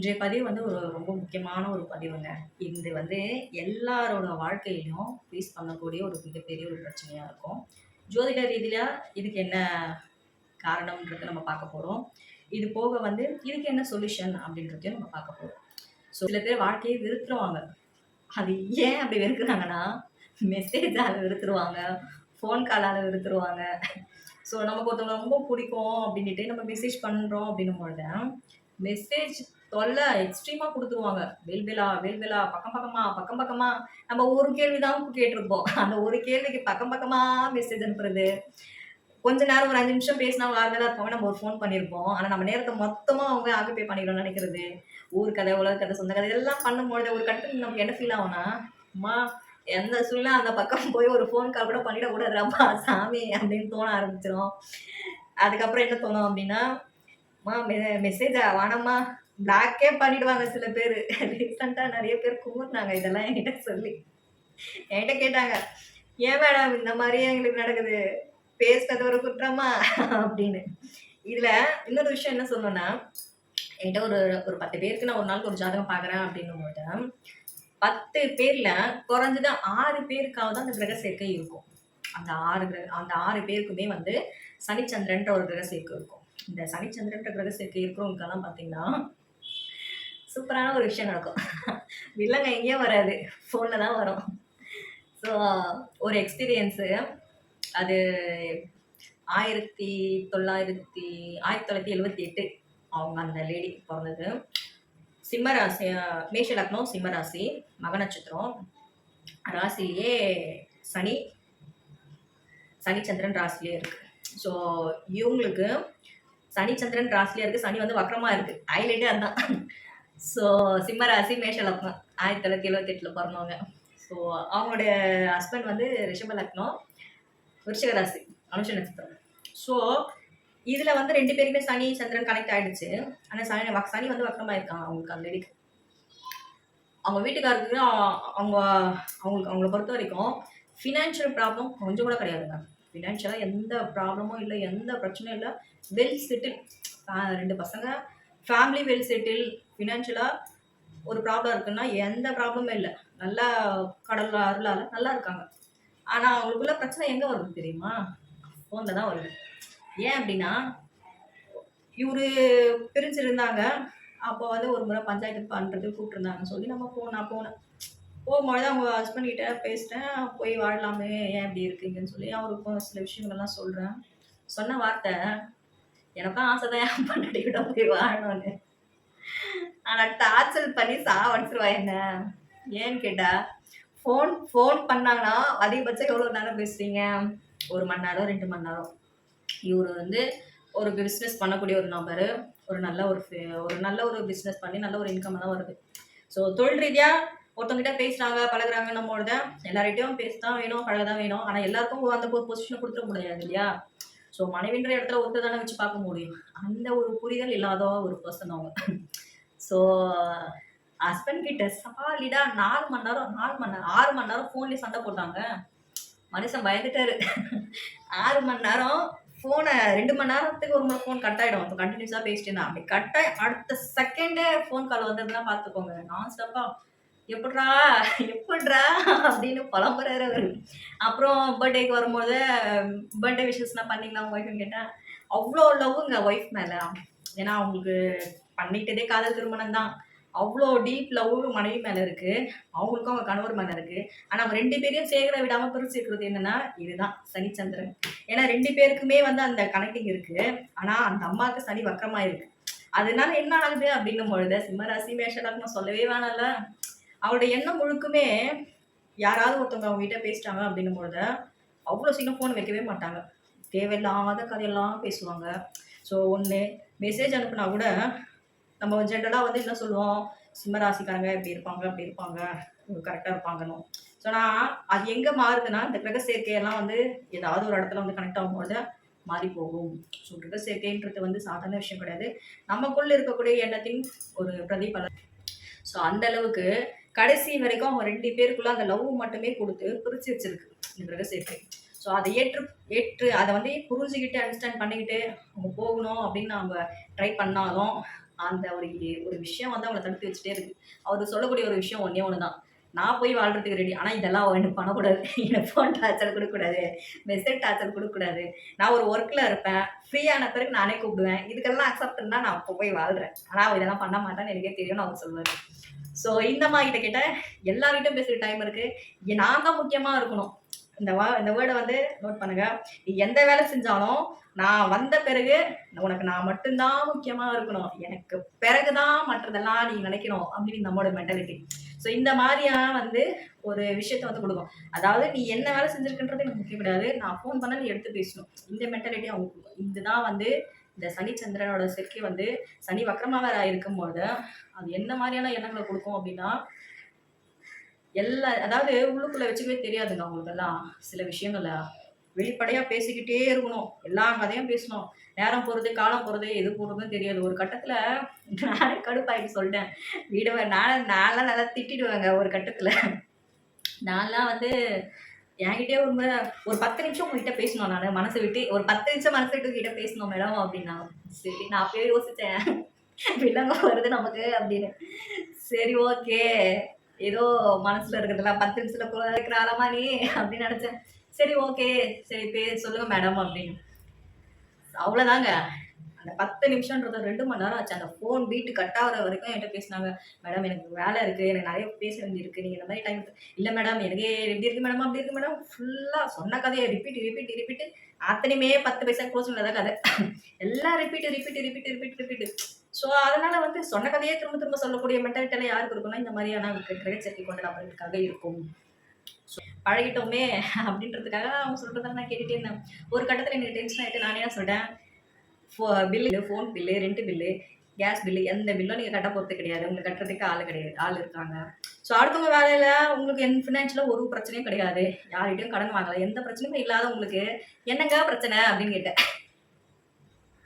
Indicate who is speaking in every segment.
Speaker 1: இன்றைய பதிவு வந்து ஒரு ரொம்ப முக்கியமான ஒரு பதிவுங்க. இது வந்து எல்லாரோட வாழ்க்கையிலும் ஃபேஸ் பண்ணக்கூடிய ஒரு மிகப்பெரிய ஒரு பிரச்சனையா இருக்கும். ஜோதிட ரீதியா இதுக்கு என்ன காரணம்ன்றத நம்ம பார்க்க போறோம். இது போக வந்து இதுக்கு என்ன சொல்யூஷன் அப்படின்றதையும் நம்ம பார்க்க போறோம். சில பேர் வாழ்க்கையை வெறுத்துருவாங்க. அது ஏன் அப்படி வெறுக்குறாங்கன்னா, மெசேஜால வெறுத்துருவாங்க, ஃபோன் காலால வெறுத்துருவாங்க. நமக்கு ஒருத்தவங்கள ரொம்ப பிடிக்கும் அப்படின்னுட்டு நம்ம மெசேஜ் பண்றோம் அப்படின்னும்பொழுது, மெசேஜ் தொல்லை எக்ஸ்ட்ரீமா குடுத்துருவாங்க. வேல் வேலா, வேல் வேலா, பக்கம் பக்கமா, பக்கம் பக்கமா. நம்ம ஒரு கேள்வி தான் கேட்டிருப்போம். அந்த ஒரு கேள்விக்கு பக்கம் பக்கமா மெசேஜ் அனுப்புறது. கொஞ்ச நேரம் ஒரு 5 நிமிஷம் பேசினா அவங்க ஆறுதலா இருப்பாங்க. நம்ம ஒரு ஃபோன் பண்ணியிருப்போம். ஆனா நம்ம நேரத்த மொத்தமா அவங்க ஆக்குபை பண்ணிடணும்னு நெனைக்கிறது. ஊர் கதை, உலக கதை, சொந்த கதை இதெல்லாம் பண்ணும்பொழுது ஒரு கட்டத்துல நமக்கு என்ன ஃபீல் ஆகும்னா, அம்மா எந்த சூழ்நிலை அந்த பக்கம் போய் ஒரு ஃபோன் கால் கூட பண்ணிடக்கூடாதுடாப்பா சாமி அப்படின்னு தோண ஆரம்பிச்சுரும். அதுக்கப்புறம் என்ன தோணும் அப்படின்னா, அம்மா மெசேஜா வேணாம்மா பிளாக்கே பண்ணிடுவாங்க சில பேரு. ரீசென்ட்டா நெறைய பேர் குமுறுனாங்க இதெல்லாம் என்கிட்ட சொல்லி. என்கிட்ட கேட்டாங்க, "ஏன் மேடம் இந்த மாரியே எங்களுக்கு நடக்குது? பேசுனது ஒரு குற்றமா?" அப்படின்னு. இதுல இன்னொரு விஷயம் என்ன சொல்லணும்னா, என்கிட்ட ஒரு ஒரு 10 பேருக்கு நான் ஒரு நாளைக்கு ஒரு ஜாதகம் பார்க்குறேன் அப்படின்னும்போது, 10 பேர்ல குறைஞ்சது 6 பேருக்காவது அந்த கிரக சேர்க்கை இருக்கும். அந்த 6 பேருக்குமே வந்து சனி, சந்திரன்ற ஒரு கிரக சேர்க்கை இருக்கும். இந்த சனி, சந்திரன்ற கிரக சேர்க்கை இருக்கிறவங்களுக்கெல்லாம் பார்த்தீங்கன்னா, சூப்பரான ஒரு விஷயம் நடக்கும். வில்லங்க எங்கேயும் வராது. ஃபோன்ல தான் வரும். ஸோ ஒரு எக்ஸ்பீரியன்ஸு. அது 1978 அவங்க அந்த லேடி பொறந்தது. சிம்ம ராசி மேஷ லக்னம், சிம்ம ராசி, மக நட்சத்திரம். ராசியிலேயே சனி, சந்திரன் ராசியிலேயே இருக்கு. ஸோ இவங்களுக்கு சனி, சந்திரன் ராசியிலே இருக்கு. சனி வந்து வக்ரமா இருக்கு. ஹைலைட்டே அதுதான். ஸோ சிம்ம ராசி, மேஷ லக்னம் 1978 பிறந்தவங்க. ஸோ அவங்களுடைய ஹஸ்பண்ட் வந்து ரிஷப லக்னம், விருச்சிக ராசி, அனுஷ நட்சத்திரம். ஸோ இதில் வந்து 2 பேருமே சனி, சந்திரன் கனெக்ட் ஆகிடுச்சு. ஆனால் சனி வந்து வக்கரமாக இருக்காங்க அவங்களுக்கு அந்த லேடிக்கு. அவங்க வீட்டுக்காரருக்கு அவங்க அவங்கள பொறுத்த வரைக்கும் ஃபினான்ஷியல் ப்ராப்ளம் கொஞ்சம் கூட கிடையாதுங்க. ஃபினான்ஷியலாக எந்த ப்ராப்ளமும் இல்லை, எந்த பிரச்சனையும் இல்லை. Well settle. 2 பசங்க, ஃபேமிலி வெல் செட்டில். ஃபினான்ஷியலாக ஒரு ப்ராப்ளம் இருக்குன்னா எந்த ப்ராப்ளமும் இல்லை. நல்லா கடல் அருளால் நல்லா இருக்காங்க. ஆனால் அவங்களுக்குள்ள பிரச்சனை எங்கே வருது தெரியுமா? ஃபோனில் தான் வருது. ஏன் அப்படின்னா, இவரு பிரிஞ்சிருந்தாங்க. அப்போ வந்து ஒரு முறை பஞ்சாயத்து பண்ணுறதுக்கு கூப்பிட்டுருந்தாங்கன்னு சொல்லி நான் போனேன். போகும்பொழுது அவங்க ஹஸ்பண்ட் கிட்ட பேசிட்டேன். போய் வாழலாமே, ஏன் இப்படி இருக்கீங்கன்னு சொல்லி அவருக்கும் சில விஷயங்கள்லாம் சொல்கிறேன். சொன்ன வார்த்தை, எனக்கும் ஆசை தான் என் பொண்டாட்டிகிட்ட போய் வாழணும்னு. ஆனால் டார்ச்சர் பண்ணி சாவடிச்சிருவா என்ன. ஏன்னு கேட்டால், ஃபோன் பண்ணாங்கன்னா அதிகபட்சம் எவ்வளோ நேரம் பேசுறீங்க? 1 மணி நேரம், 2 மணி நேரம். இவரு வந்து ஒரு பிஸ்னஸ் பண்ணக்கூடிய ஒரு நபர். ஒரு நல்ல ஒரு பிஸ்னஸ் பண்ணி நல்ல ஒரு இன்கம் தான் வருது. ஸோ தொழில் ரீதியாக ஒருத்தவங்கிட்ட பேசுகிறாங்க, பழகுறாங்கன்னும் பொழுது எல்லார்கிட்டையும் பேச தான் வேணும், பழக தான் வேணும். ஆனால் எல்லாருக்கும் அந்த பொசிஷனை கொடுத்துட முடியாது இல்லையா? ஸோ மனைவின்ற இடத்துல ஒருத்தர் தானே வச்சு பார்க்க முடியும். அந்த ஒரு புரிதல் இல்லாத ஒரு பர்சன் அவங்க. ஸோ ஹஸ்பண்ட் கிட்ட சாலிடா 4 மணி நேரம் 6 மணி நேரம் ஃபோன்லேயே சண்டை போட்டாங்க. மனுஷன் பயந்துட்டாரு. 6 மணி நேரம் ஃபோனை 2 மணி நேரத்துக்கு ஒரு முறை ஃபோன் கட் ஆகிடும். இப்போ கண்டினியூஸாக பேசிட்டு இருந்தான். அப்படி கட் ஆகி அடுத்த செகண்டே ஃபோன் கால் வந்ததுன்னா பார்த்துக்கோங்க. நான் ஸ்டாப்பா எப்புட்றா அப்படின்னு புலம்புறாரு அவரு. அப்புறம் பர்த்டேக்கு வரும்போது பர்த்டே விஷஸ்லாம் பண்ணீங்களா உங்கள் ஒய்ஃப்னு கேட்டேன். அவ்வளோ லவ்வுங்க ஒய்ஃப் மேலே. ஏன்னா அவங்களுக்கு பண்ணிக்கிட்டதே காதல் திருமணம் தான். அவ்வளோ டீப் லவ் மனைவி மேலே இருக்குது. அவங்களுக்கும் அவங்க கணவர் மேலே இருக்குது. ஆனால் அவங்க 2 பேரையும் சேர விடாமல் பிரிச்சு இருக்கிறது என்னன்னா இதுதான் சனிச்சந்திரன். ஏன்னா 2 பேருக்குமே வந்து அந்த கனெக்டிங் இருக்குது. ஆனால் அந்த அம்மாவுக்கு சனி வக்கரமாக இருக்குது. அதனால என்ன ஆகுது அப்படின்னும் பொழுது சிம்மராசி மேஷ லக்னம் சொல்லவே வேணாம்ல. அவருடைய எண்ணம் முழுக்குமே யாராவது ஒருத்தவங்க அவங்க கிட்ட பேசிட்டாங்க அப்படின்னும் பொழுது அவ்வளோ சீக்கிரம் ஃபோன் வைக்கவே மாட்டாங்க. தேவையில்லாத கதையெல்லாம் பேசுவாங்க. ஸோ ஒன்று மெசேஜ் அனுப்புனா கூட நம்ம ஜென்ரலாக வந்து என்ன சொல்லுவோம், சிம்மராசிக்காரங்க இப்படி இருப்பாங்க அப்படி இருப்பாங்க, கரெக்டாக இருப்பாங்கன்னு. ஸோ அது எங்கே மாறுதுன்னா இந்த கிரக சேர்க்கையெல்லாம் வந்து ஏதாவது ஒரு இடத்துல வந்து கனெக்ட் ஆகும்போது மாறி போகும். ஸோ கிரக சேர்க்கைன்றது வந்து சாதாரண விஷயம் கிடையாது. நமக்குள்ள இருக்கக்கூடிய எண்ணத்தின் ஒரு பிரதிபலன். ஸோ அந்த அளவுக்கு கடைசி வரைக்கும் அவங்க 2 பேருக்குள்ள அந்த லவ் மட்டுமே கொடுத்து பிரித்து வச்சிருக்கு இந்த கிரக சேர்க்கை. ஸோ அதை ஏற்று அதை வந்து புரிஞ்சுக்கிட்டு அண்டர்ஸ்டாண்ட் பண்ணிக்கிட்டு அவங்க போகணும் அப்படின்னு அவங்க ட்ரை பண்ணாலும் அந்த ஒரு விஷயம் வந்து அவங்கள தடுத்து வச்சுட்டே இருக்கு. அவரு சொல்லக்கூடிய ஒரு விஷயம் ஒண்ணே ஒண்ணு தான். நான் போய் வாழ்றதுக்கு ரெடி. ஆனா இதெல்லாம் எனக்கு பண்ணக்கூடாது. எனக்கு ஃபோன் டார்ச்சர் குடுக்கக்கூடாது. மெசேஜ் டார்ச்சர் குடுக்கக்கூடாது. நான் ஒரு ஒர்க்ல இருப்பேன். ஃப்ரீ ஆன பிறகு நானே கூப்பிடுவேன். இதுக்கெல்லாம் அக்செப்ட்ன்னா நான் அப்ப போய் வாழ்றேன். ஆனா அவ இதெல்லாம் பண்ண மாட்டான்னு எனக்கே தெரியும்னு அவர் சொல்லுவாரு. ஸோ இந்த அம்மாகிட்ட கேட்டா, எல்லார்கிட்டயும் பேசுற டைம் இருக்கு. நான் தான் முக்கியமா இருக்கணும். இந்த வேர்ட வந்து நோட் பண்ணுங்க. நீ எந்த வேலை செஞ்சாலும், நான் வந்த பிறகு உனக்கு நான் மட்டும் தான் முக்கியமா இருக்கணும். எனக்கு பிறகு தான் மற்றதெல்லாம் நீ நினைக்கணும் அப்படின்னு நம்மளோட மென்டாலிட்டி. ஸோ இந்த மாதிரியான வந்து ஒரு விஷயத்த வந்து குடுக்கும். அதாவது நீ என்ன வேலை செஞ்சிருக்கன்றது எனக்கு முக்கியம் கிடையாது. நான் ஃபோன் பண்ணா நீ எடுத்து பேசணும். இந்த மென்டாலிட்டி அவங்களுக்கு குடுக்கும். இதுதான் வந்து இந்த சனி சந்திரனோட சேர்க்கை வந்து சனி வக்ரமா வேற இருக்கும்போது, அது என்ன மாதிரியான எண்ணங்கள குடுக்கும் அப்படின்னா, அதாவது உள்ளுக்குள்ள வச்சுக்கவே தெரியாதுங்க அவங்களுக்கெல்லாம் சில விஷயங்கள. வெளிப்படையா பேசிக்கிட்டே இருக்கணும். எல்லா கதையும் பேசணும். நேரம் போறது, காலம் போறது, எது போறதுன்னு தெரியாது. ஒரு கட்டத்துல நானே கடுப்பாயிட்டு சொல்ட்டேன். நான்லாம் நல்லா திட்டிடுவேங்க ஒரு கட்டத்துல. நான்லாம் வந்து என்கிட்டயே ஒரு முறை ஒரு 10 நிமிஷம் உங்ககிட்ட பேசணும் நானு. மனசு விட்டு ஒரு 10 நிமிஷம் மனசு விட்டு உங்ககிட்ட பேசணும் மேடம் அப்படின்னாங்க. சரி நான் அப்பயே யோசிச்சேன். வில்லங்க வருது நமக்கு அப்படின்னு. சரி ஓகே. ஏதோ மனசுல இருக்கிறதெல்லாம் 10 நிமிஷத்துல இருக்கிற ஆளாமா நீ அப்படின்னு நினைச்சேன். சரி ஓகே. சரி சொல்லுங்க மேடம் அப்படின்னு. அவ்வளோதாங்க. அந்த 10 நிமிஷம்ன்றது 2 மணி நேரம் ஆச்சு. அந்த ஃபோன் வீட்டு கட் ஆகுற வரைக்கும் என்கிட்ட பேசினாங்க. மேடம் எனக்கு வேலை இருக்கு. எனக்கு நெறைய பேச வேண்டியிருக்கு. நீங்க இந்த மாரி டைம் இல்ல மேடம் எனக்கே இப்படி இருக்கு மேடம், அப்படி இருக்கு மேடம். ஃபுல்லா சொன்ன கதைய ரிப்பீட். அத்தனையுமே 10 பைசா க்ளோஸ் இல்லாத கதை. எல்லாம் ரிப்பீட். ஸோ அதனால வந்து சொன்ன கதையே திரும்ப திரும்ப சொல்லக்கூடிய மென்டாலிட்டிலாம் யாருக்கு இருக்கும்னா, இந்த மாதிரியான கிரகச்சேர்க்கை கொண்ட நபர்களுக்காக இருக்கும். பழகிட்டோமே அப்படின்றதுக்காக அவங்க சொல்றதெல்லாம் நான் கேட்டுட்டே இருந்தேன். ஒரு கட்டத்துல எனக்கு டென்ஷன் ஆயிட்டு நானே என்ன சொல்லிட்டேன், bill, phone bill, rent bill, gas bill எந்த பில்லும் நீங்க கட்ட போறது கிடையாது. உங்களுக்கு கட்டுறதுக்கு ஆள் கிடையாது. ஆள் இருக்காங்க. ஸோ அடுத்தவங்க வேலையில உங்களுக்கு ஃபினான்ஷியலா ஒரு பிரச்சனையும் கிடையாது. யார்கிட்டயும் கடன் வாங்கல. எந்த பிரச்சனையும் இல்லாத உங்களுக்கு என்னங்க பிரச்சனை அப்படின்னு கேட்டேன்.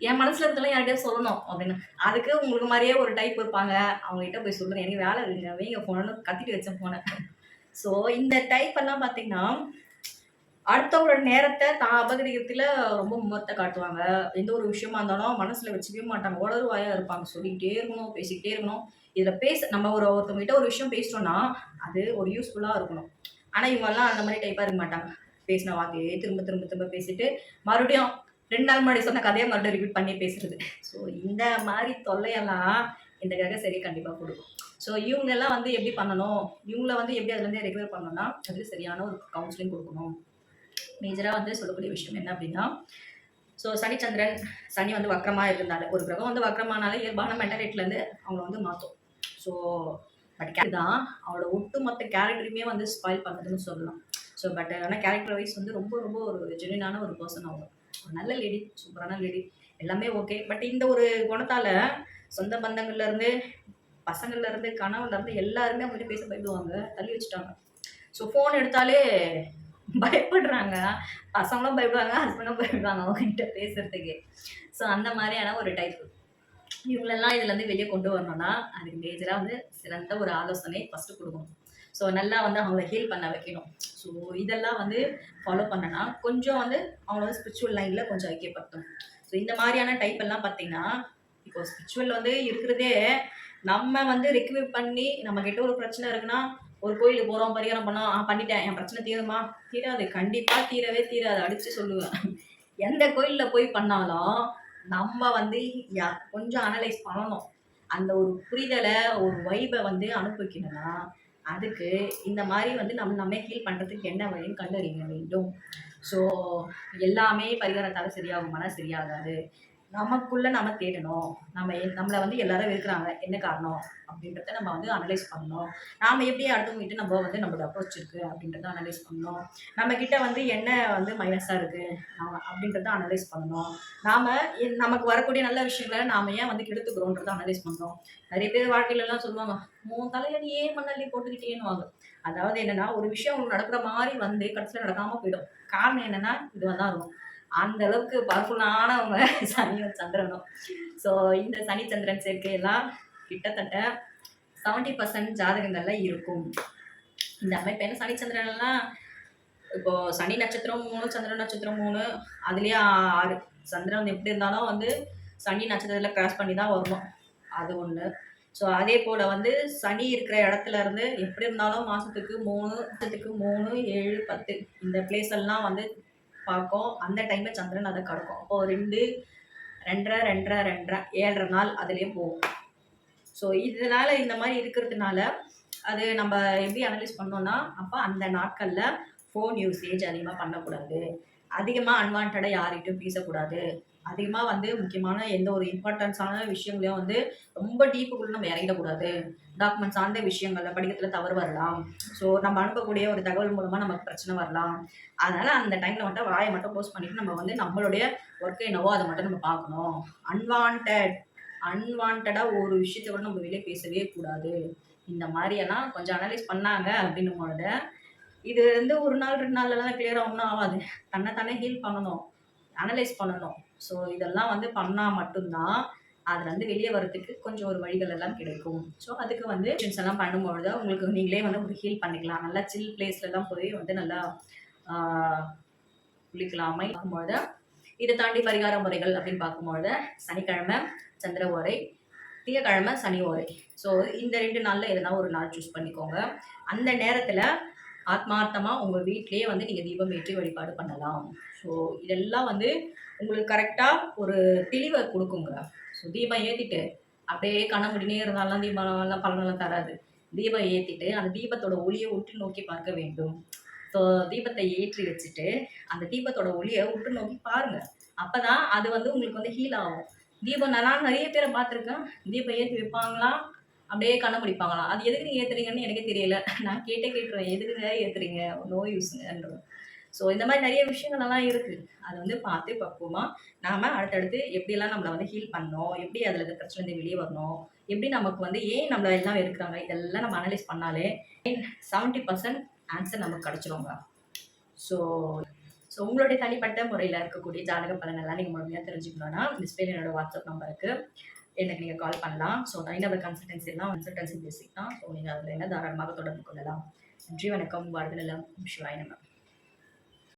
Speaker 1: என் மனசுல இருக்கலாம் யார்கிட்டயும் சொல்லணும் அப்படின்னு. அதுக்கு உங்களுக்கு மாதிரியே ஒரு டைப் இருப்பாங்க. அவங்க கிட்ட போய் சொல்றேன். எனக்கு வேலை இல்லைங்க. வைங்க ஃபோன்னு கத்திட்டு வச்சேன் ஃபோன. ஸோ இந்த டைப் எல்லாம் பார்த்தீங்கன்னா, அடுத்தவங்களோட நேரத்த தான் அபகரிக்கிறதுல ரொம்ப மும்மரத்த காட்டுவாங்க. எந்த ஒரு விஷயமா இருந்தாலும் மனசுல வச்சுக்கவே மாட்டாங்க. உளறுவாயா இருப்பாங்க. சொல்லிக்கிட்டே இருக்கணும், பேசிக்கிட்டே இருக்கணும். இதுல நம்ம ஒருத்தவங்ககிட்ட ஒரு விஷயம் பேசுறோம்னா, அது ஒரு யூஸ்ஃபுல்லா இருக்கணும். ஆனா இவங்கலாம் அந்த மாரி டைப்பா இருக்க மாட்டாங்க. பேசின வார்த்தையே திரும்ப பேசிட்டு, மறுபடியும் 2 நாள் முன்னாடி சொன்ன கதைய மறுபடியும் ரிப்பீட் பண்ணி பேசுறது. ஸோ இந்த மாரி தொல்லையெல்லாம் இந்த கிரக சரி கண்டிப்பா குடுக்கும். ஸோ இவங்கலாம் வந்து எப்படி பண்ணணும்? இவங்கள வந்து எப்படி அதுலேருந்து ரெக்கவர் பண்ணணும்னா, அதுக்கு சரியான ஒரு கவுன்சிலிங் குடுக்கணும். மேஜரா வந்து சொல்லக்கூடிய விஷயம் என்ன அப்படின்னா, ஸோ சனி வந்து வக்ரமா இருந்தாலே, ஒரு கிரகம் வந்து வக்ரமானாலே இயல்பான மென்டாலிட்டிலேருந்து அவங்கள வந்து மாற்றும். ஸோ பட் தான் அவளோட ஒட்டுமொத்த கேரக்டருமே வந்து ஸ்பாயில் பண்ணுதுன்னு சொல்லலாம். ஸோ பட் ஆனால் கேரக்டர் வைஸ் வந்து ரொம்ப ரொம்ப ஒரு ஜென்யூனான ஒரு பர்சன் அவங்க. ஒரு நல்ல லேடி, சூப்பரான லேடி, எல்லாமே ஓகே. பட் இந்த ஒரு குணத்தால சொந்த பந்தங்கள்லேருந்து, பசங்கள்லேருந்து, கணவன்லேருந்து எல்லாருமே அவங்ககிட்ட பேச பயப்படுவாங்க. தள்ளி வச்சுட்டாங்க. ஸோ ஃபோன் எடுத்தாலே பயப்படுறாங்க. பசங்களும் பயப்படுவாங்க, ஹஸ்பண்டும் பயப்படுவாங்க அவங்ககிட்ட பேசுறதுக்கு. ஸோ அந்த மாதிரியான ஒரு டைப். இவங்களெல்லாம் இதுலேருந்து வெளியே கொண்டு வரணும்னா, அதுக்கு மேஜரா வந்து சிறந்த ஒரு ஆலோசனை ஃபர்ஸ்ட்டு குடுக்கணும். ஸோ நல்லா வந்து அவங்கள ஹீல் பண்ண வைக்கணும். ஸோ இதெல்லாம் வந்து ஃபாலோ பண்ணனா, கொஞ்சம் வந்து அவங்கள வந்து ஸ்பிரிச்சுவல் லைன்ல கொஞ்சம் ஐக்கியப்படுத்தணும். ஸோ இந்த மாதிரியான டைப் எல்லாம் பார்த்தீங்கன்னா, இப்போ ஸ்பிரிச்சுவல் வந்து இருக்கிறதே நம்ம வந்து ரெக்யூர் பண்ணி நம்ம கிட்ட ஒரு பிரச்சனை இருக்குன்னா, ஒரு கோயிலுக்கு போறோம், பரிகாரம் பண்ணோம், பண்ணிட்டேன். என் பிரச்சனை தீருமா? தீராது. கண்டிப்பா தீரவே தீராது. அடிச்சு சொல்லுவேன். எந்த கோயில்ல போய் பண்ணாலும், நம்ம வந்து கொஞ்சம் அனலைஸ் பண்ணணும். அந்த ஒரு புரிதல, ஒரு வைப வந்து அனுபவிக்கணும்னா, அதுக்கு இந்த மாரி வந்து நம்ம ஹீல் பண்றதுக்கு என்ன வழின்னு கண்டறிய வேண்டும். ஸோ எல்லாமே பரிகாரத்தால சரியாகுமானா சரியாகாது. நமக்குள்ள நம்ம தேடணும். நம்மள வந்து எல்லாரும் வெறுக்குறாங்க. என்ன காரணம்? அப்படின்றத நம்ம வந்து அனலைஸ் பண்ணணும். நாம எப்படி அடுத்தவங்ககிட்ட நம்ம வந்து நம்மளோட அப்ரோச் இருக்கு அப்படின்றத அனலைஸ் பண்ணணும். நம்ம கிட்ட வந்து என்ன வந்து மைனஸா இருக்கு அப்படின்றத அனலைஸ் பண்ணணும். நமக்கு வரக்கூடிய நல்ல விஷயங்கள நாம ஏன் வந்து கெடுத்துக்கிறோன்றத அனலைஸ் பண்ணணும். நிறைய பேர் வாழ்க்கையில எல்லாம் சொல்லுவாங்க, உன் தலையில நீ ஏன் மண்ணள்ளி போட்டுக்கிட்டேன்னுவாங்க. அதாவது என்னன்னா, ஒரு விஷயம் உங்களுக்கு நடக்கிற மாதிரி வந்து கடைசியில நடக்காம போயிடும். காரணம் என்னன்னா, இதுவா தான் இருக்கும். அந்த அளவுக்கு பவர்ஃபுல்லானவங்க சனியும் சந்திரனும். ஸோ இந்த சனி சந்திரன் சேர்க்கையெல்லாம் கிட்டத்தட்ட 70% ஜாதகங்கள்ல இருக்கும். இந்த அமைப்பு என்ன சனி சந்திரன் எல்லாம் இப்போ சனி நட்சத்திரம் 3, சந்திரன் நட்சத்திரம் 3, அதுலயே 6. சந்திரன் எப்படி இருந்தாலும் வந்து சனி நட்சத்திரத்துல கிராஸ் பண்ணி தான் வரணும். அது ஒண்ணு. ஸோ அதே போல வந்து சனி இருக்கிற இடத்துல இருந்து எப்படி இருந்தாலும் மாசத்துக்கு 3, 7, 10 இந்த பிளேஸ் எல்லாம் வந்து பார்க்கும். அந்த டைம்ல சந்திரன் அத கடக்கும். அப்போ 2, 2 1/2, 2 1/2, 2 1/2, 7 நாள் அதிலேயே போகும். ஸோ இதனால இந்த மாரி இருக்கிறதுனால, அது நம்ம எப்படி அனலைஸ் பண்ணோம்னா, அப்ப அந்த நாட்கள்ல ஃபோன் யூசேஜ் அதிகமா பண்ணக்கூடாது. அதிகமா அன்வான்டடா யார்கிட்டயும் பேசக்கூடாது. அதிகமா வந்து முக்கியமான எந்த ஒரு இம்பார்ட்டன்ஸான விஷயங்களையும் வந்து ரொம்ப டீப்புக்குள்ள நம்ம இறங்கிடக்கூடாது. டாக்குமெண்ட் சார்ந்த விஷயங்கள்ல படிக்கிறதுல தவறு வரலாம். ஸோ நம்ம அனுப்பக்கூடிய ஒரு தகவல் மூலமா நமக்கு பிரச்சனை வரலாம். அதனால அந்த டைம்ல மட்டும் வாய மட்டும் க்ளோஸ் பண்ணிட்டு நம்ம வந்து நம்மளுடைய ஒர்க் என்னவோ அத மட்டும் நம்ம பார்க்கணும். அன்வான்டடா ஒரு விஷயத்த கூட நம்ம வெளிய பேசவே கூடாது. இந்த மாரியெல்லாம் கொஞ்சம் அனலைஸ் பண்ணாங்க அப்படின்னும் பொழுது, இது வந்து 1 நாள் 2 நாள்லலாம் கிளியரா ஒண்ணும் ஆவாது. தன்ன தானே ஹீல் பண்ணணும். அனலைஸ் பண்ணணும். ஸோ இதெல்லாம் வந்து பண்ணா மட்டும் தான், அதுலருந்து வெளிய வரதுக்கு கொஞ்சம் ஒரு வழிகள் எல்லாம் கிடைக்கும். ஸோ அதுக்கு வந்து செஷன்ஸ் எல்லாம் பண்ணும்பொழுது, உங்களுக்கு நீங்களே வந்து ஒரு ஹீல் பண்ணிக்கலாம். நல்லா சில் பிளேஸ்லலாம் போய் வந்து நல்லா ஆ குளிக்கலாம். மைண்ட் பார்க்கும்பொழுது, இத தாண்டி பரிகார முறைகள் அப்படின்னு பார்க்கும்பொழுது, சனிக்கிழமை சந்திர ஓரை, திங்கட்கிழமை சனி ஓரை. ஸோ இந்த 2 நாள்ல எதனா ஒரு நாள் சூஸ் பண்ணிக்கோங்க. அந்த நேரத்துல ஆத்மார்த்தமா உங்க வீட்லயே வந்து நீங்க தீபம் ஏற்றி வழிபாடு பண்ணலாம். ஸோ இதெல்லாம் வந்து உங்களுக்கு கரெக்ட்டா ஒரு தெளிவ குடுக்குங்க. ஸோ தீபம் ஏத்திட்டு, அப்படியே கண்ண மூடினே இருந்தாலாம் தீபம்லாம் பலனெல்லாம் தராது. தீபம் ஏத்திட்டு, அந்த தீபத்தோட ஒளிய உற்று நோக்கி பார்க்க வேண்டும். ஸோ தீபத்தை ஏற்றி வச்சுட்டு, அந்த தீபத்தோட ஒளிய உற்று நோக்கி பாருங்க. அப்பதான் அது வந்து உங்களுக்கு வந்து ஹீல் ஆகும். தீபம் நான் நெறைய பேர பார்த்துருக்கேன். தீபம் ஏத்தி வைப்பாங்களாம், அப்படியே கண்ண மூடிப்பாங்களாம். அது எதுக்கு நீங்க ஏத்துறீங்கன்னு எனக்கே தெரியல. நான் கேட்டுருவேன். எதுக்குங்க ஏத்துறீங்க? நோ யூஸ்ங்கன்றுவேன். ஸோ இந்த மாரி நெறைய விஷயங்கள் எல்லாம் இருக்கு. அத வந்து பார்த்து பக்குவமா நாம அடுத்தடுத்து எப்படியெல்லாம் நம்மள வந்து ஹீல் பண்ணணும், எப்படி அதுல இருக்க பிரச்சனைலருந்து வெளிய வரணும், எப்படி நமக்கு வந்து ஏன் நம்மள எல்லாம் வெறுக்குறாங்க, இதெல்லாம் நம்ம அனலைஸ் பண்ணாலே 70% ஆன்சர் நமக்கு கிடைச்சிருங்க. ஸோ ஸோ உங்களுடைய தனிப்பட்ட முறையில இருக்கக்கூடிய ஜாதக பலனெல்லாம் நீங்க முழுமையா தெரிஞ்சுக்கணும்னா, டிஸ்பிளேல என்னோட வாட்ஸ்அப் நம்பருக்கு எனக்கு நீங்க கால் பண்ணலாம். ஸோ தனிநபர் கன்சல்டன்சி எல்லாம் கன்சல்டன்சி பேசிக் தான். ஸோ நீங்க அதுல என்ன தாராளமாக தொடர்பு கொள்ளலாம். நன்றி, வணக்கம், வாழ்க நலம், சிவாய நமः.